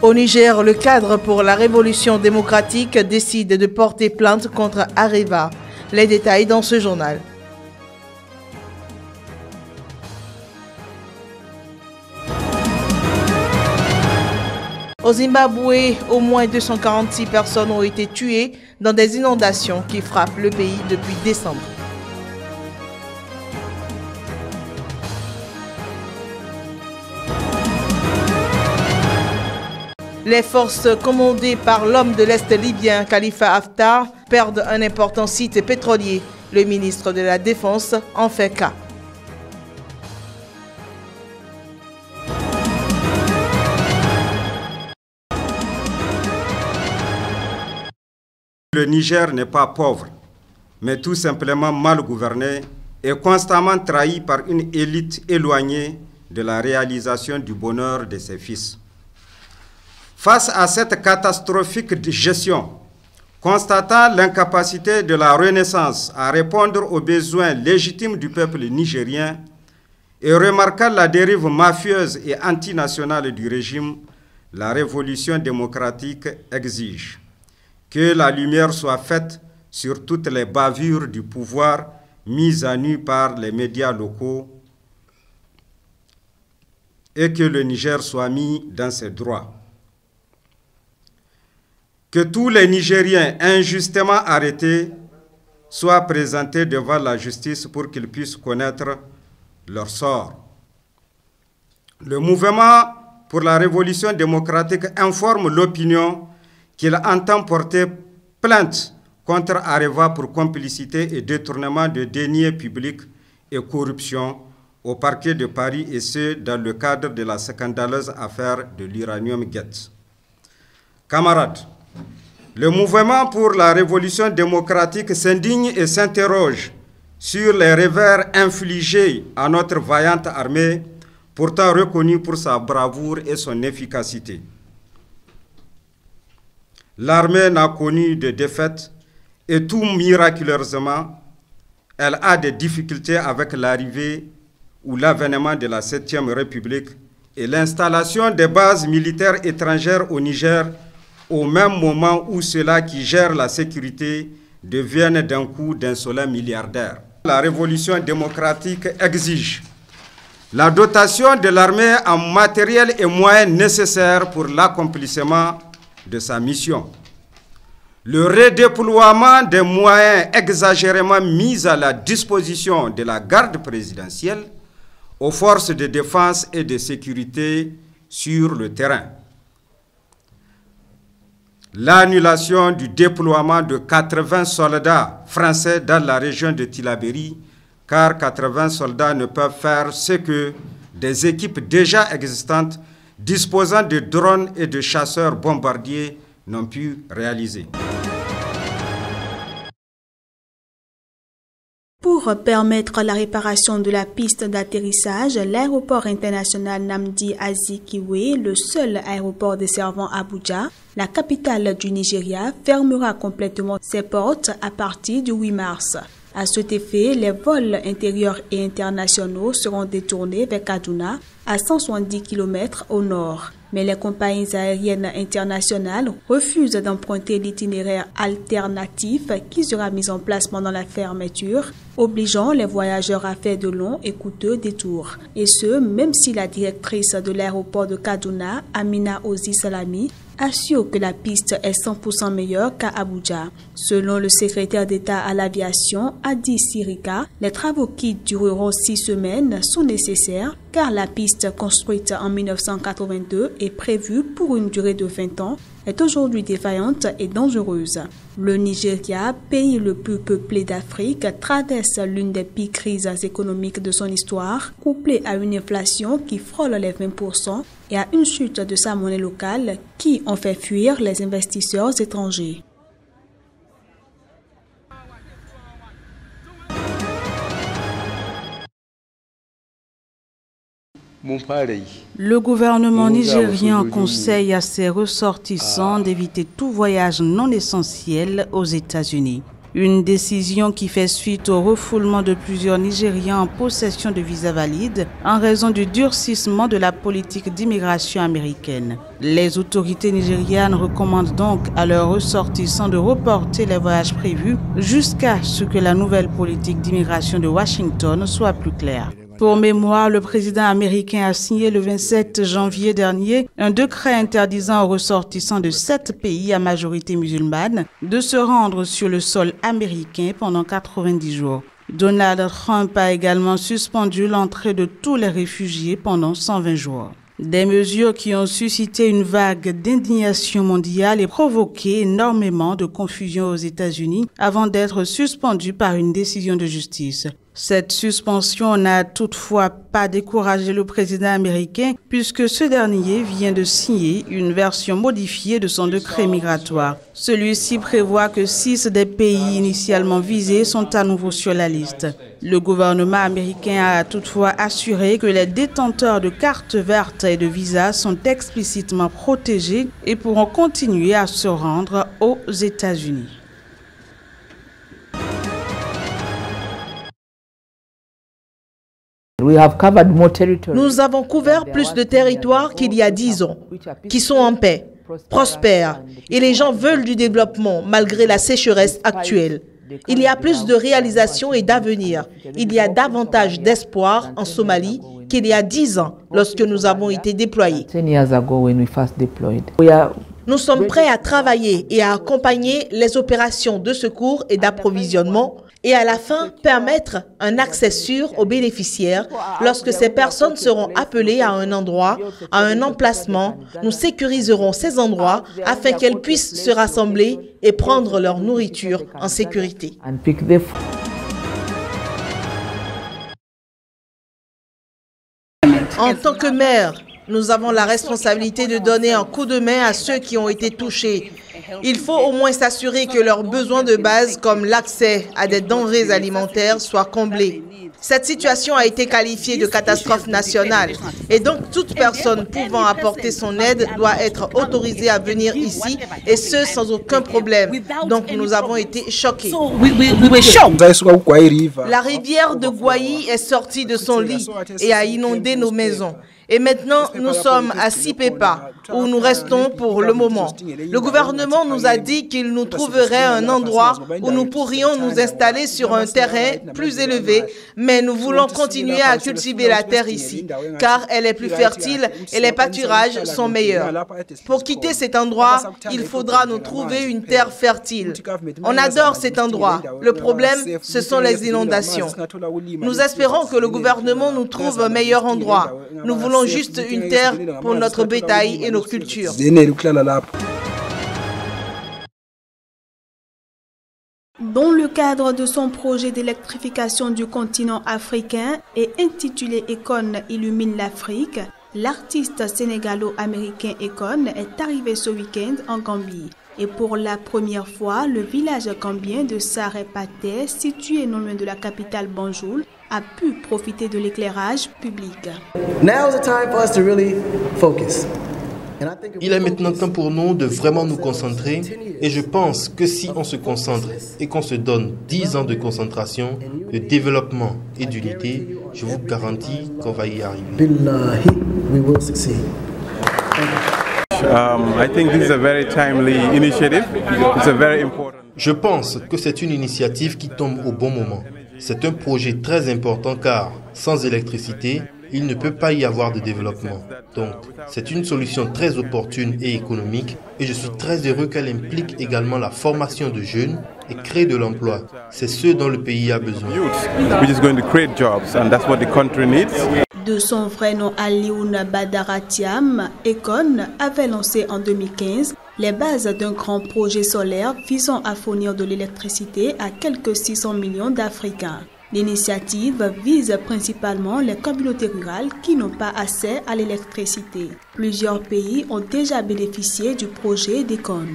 Au Niger, le cadre pour la révolution démocratique décide de porter plainte contre Areva. Les détails dans ce journal. Au Zimbabwe, au moins 246 personnes ont été tuées dans des inondations qui frappent le pays depuis décembre. Les forces commandées par l'homme de l'Est libyen Khalifa Haftar perdent un important site pétrolier. Le ministre de la Défense en fait cas. Le Niger n'est pas pauvre, mais tout simplement mal gouverné et constamment trahi par une élite éloignée de la réalisation du bonheur de ses fils. Face à cette catastrophique gestion, constatant l'incapacité de la Renaissance à répondre aux besoins légitimes du peuple nigérien et remarquant la dérive mafieuse et antinationale du régime, la révolution démocratique exige que la lumière soit faite sur toutes les bavures du pouvoir mises à nu par les médias locaux et que le Niger soit mis dans ses droits. Que tous les Nigériens injustement arrêtés soient présentés devant la justice pour qu'ils puissent connaître leur sort. Le mouvement pour la révolution démocratique informe l'opinion qu'il entend porter plainte contre Areva pour complicité et détournement de deniers publics et corruption au parquet de Paris, et ce, dans le cadre de la scandaleuse affaire de l'Uranium Gate. Camarades, le mouvement pour la révolution démocratique s'indigne et s'interroge sur les revers infligés à notre vaillante armée, pourtant reconnue pour sa bravoure et son efficacité. L'armée n'a connu de défaite et tout miraculeusement, elle a des difficultés avec l'arrivée ou l'avènement de la 7e République et l'installation des bases militaires étrangères au Niger au même moment où ceux-là qui gèrent la sécurité deviennent d'un coup d'insolents milliardaires. La révolution démocratique exige la dotation de l'armée en matériel et moyens nécessaires pour l'accomplissement de sa mission. Le redéploiement des moyens exagérément mis à la disposition de la garde présidentielle aux forces de défense et de sécurité sur le terrain. L'annulation du déploiement de 80 soldats français dans la région de Tillabéri, car 80 soldats ne peuvent faire ce que des équipes déjà existantes disposant de drones et de chasseurs bombardiers n'ont pu réaliser. Pour permettre la réparation de la piste d'atterrissage, l'aéroport international Nnamdi Azikiwe, le seul aéroport desservant Abuja, la capitale du Nigeria, fermera complètement ses portes à partir du 8 mars. À cet effet, les vols intérieurs et internationaux seront détournés vers Kaduna, à 170 km au nord. Mais les compagnies aériennes internationales refusent d'emprunter l'itinéraire alternatif qui sera mis en place pendant la fermeture, obligeant les voyageurs à faire de longs et coûteux détours. Et ce, même si la directrice de l'aéroport de Kaduna, Amina Ozi Salami, assure que la piste est 100% meilleure qu'à Abuja. Selon le secrétaire d'État à l'aviation, Adi Sirika, les travaux qui dureront 6 semaines sont nécessaires car la piste construite en 1982 et prévue pour une durée de 20 ans est aujourd'hui défaillante et dangereuse. Le Nigeria, pays le plus peuplé d'Afrique, traverse l'une des pires crises économiques de son histoire, couplée à une inflation qui frôle les 20% et à une chute de sa monnaie locale qui ont fait fuir les investisseurs étrangers. Le gouvernement nigérien conseille à ses ressortissants d'éviter tout voyage non essentiel aux États-Unis. Une décision qui fait suite au refoulement de plusieurs Nigériens en possession de visas valides en raison du durcissement de la politique d'immigration américaine. Les autorités nigérianes recommandent donc à leurs ressortissants de reporter les voyages prévus jusqu'à ce que la nouvelle politique d'immigration de Washington soit plus claire. Pour mémoire, le président américain a signé le 27 janvier dernier un décret interdisant aux ressortissants de 7 pays à majorité musulmane de se rendre sur le sol américain pendant 90 jours. Donald Trump a également suspendu l'entrée de tous les réfugiés pendant 120 jours. Des mesures qui ont suscité une vague d'indignation mondiale et provoqué énormément de confusion aux États-Unis avant d'être suspendues par une décision de justice. Cette suspension n'a toutefois pas découragé le président américain puisque ce dernier vient de signer une version modifiée de son décret migratoire. Celui-ci prévoit que 6 des pays initialement visés sont à nouveau sur la liste. Le gouvernement américain a toutefois assuré que les détenteurs de cartes vertes et de visas sont explicitement protégés et pourront continuer à se rendre aux États-Unis. Nous avons couvert plus de territoires qu'il y a 10 ans, qui sont en paix, prospères, et les gens veulent du développement malgré la sécheresse actuelle. Il y a plus de réalisations et d'avenir. Il y a davantage d'espoir en Somalie qu'il y a 10 ans lorsque nous avons été déployés. Nous sommes prêts à travailler et à accompagner les opérations de secours et d'approvisionnement et à la fin permettre un accès sûr aux bénéficiaires lorsque ces personnes seront appelées à un endroit, à un emplacement. Nous sécuriserons ces endroits afin qu'elles puissent se rassembler et prendre leur nourriture en sécurité. En tant que maire, nous avons la responsabilité de donner un coup de main à ceux qui ont été touchés. Il faut au moins s'assurer que leurs besoins de base, comme l'accès à des denrées alimentaires, soient comblés. Cette situation a été qualifiée de catastrophe nationale et donc toute personne pouvant apporter son aide doit être autorisée à venir ici et ce sans aucun problème. Donc nous avons été choqués. La rivière de Gwayi est sortie de son lit et a inondé nos maisons. Et maintenant, nous sommes à Sipepa, où nous restons pour le moment. Le gouvernement nous a dit qu'il nous trouverait un endroit où nous pourrions nous installer sur un terrain plus élevé, mais nous voulons continuer à cultiver la terre ici, car elle est plus fertile et les pâturages sont meilleurs. Pour quitter cet endroit, il faudra nous trouver une terre fertile. On adore cet endroit. Le problème, ce sont les inondations. Nous espérons que le gouvernement nous trouve un meilleur endroit. Nous voulons juste une terre pour notre bétail et nos cultures. Dans le cadre de son projet d'électrification du continent africain et intitulé Akon illumine l'Afrique, l'artiste sénégalo-américain Akon est arrivé ce week-end en Gambie. Et pour la première fois, le village gambien de Saré-Paté, situé non loin de la capitale Banjul, a pu profiter de l'éclairage public. Il est maintenant temps pour nous de vraiment nous concentrer et je pense que si on se concentre et qu'on se donne 10 ans de concentration, de développement et d'unité, je vous garantis qu'on va y arriver. Je pense que c'est une initiative qui tombe au bon moment. C'est un projet très important car sans électricité, il ne peut pas y avoir de développement. Donc, c'est une solution très opportune et économique et je suis très heureux qu'elle implique également la formation de jeunes et créer de l'emploi. C'est ce dont le pays a besoin. De son vrai nom Alioune Badaratiam, Akon avait lancé en 2015 les bases d'un grand projet solaire visant à fournir de l'électricité à quelques 600 millions d'Africains. L'initiative vise principalement les communautés rurales qui n'ont pas accès à l'électricité. Plusieurs pays ont déjà bénéficié du projet d'Akon.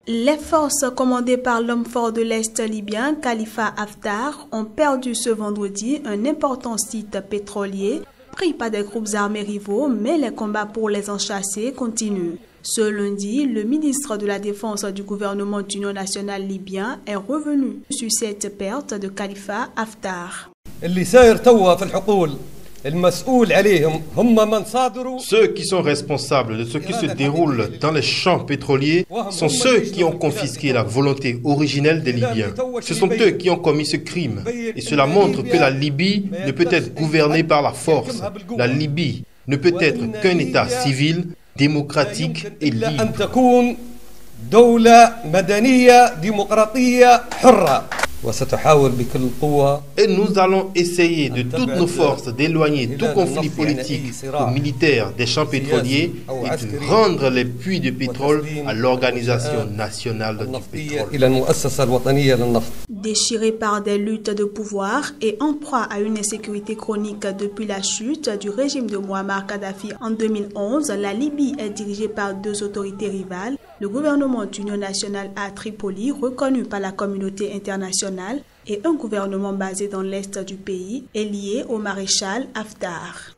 Les forces commandées par l'homme fort de l'Est libyen, Khalifa Haftar, ont perdu ce vendredi un important site pétrolier pris par des groupes armés rivaux, mais les combats pour les en chasser continuent. Ce lundi, le ministre de la Défense du gouvernement d'Union nationale libyen est revenu sur cette perte de Khalifa Haftar. Ceux qui sont responsables de ce qui se déroule dans les champs pétroliers sont ceux qui ont confisqué la volonté originelle des Libyens. Ce sont eux qui ont commis ce crime. Et cela montre que la Libye ne peut être gouvernée par la force. La Libye ne peut être qu'un État civil, démocratique et libre. Et nous allons essayer de toutes nos forces d'éloigner tout conflit politique ou militaire des champs pétroliers et de rendre les puits de pétrole à l'Organisation nationale du pétrole. Déchiré par des luttes de pouvoir et en proie à une insécurité chronique depuis la chute du régime de Muammar Kadhafi en 2011, la Libye est dirigée par deux autorités rivales. Le gouvernement d'Union nationale à Tripoli, reconnu par la communauté internationale, et un gouvernement basé dans l'est du pays est lié au maréchal Haftar.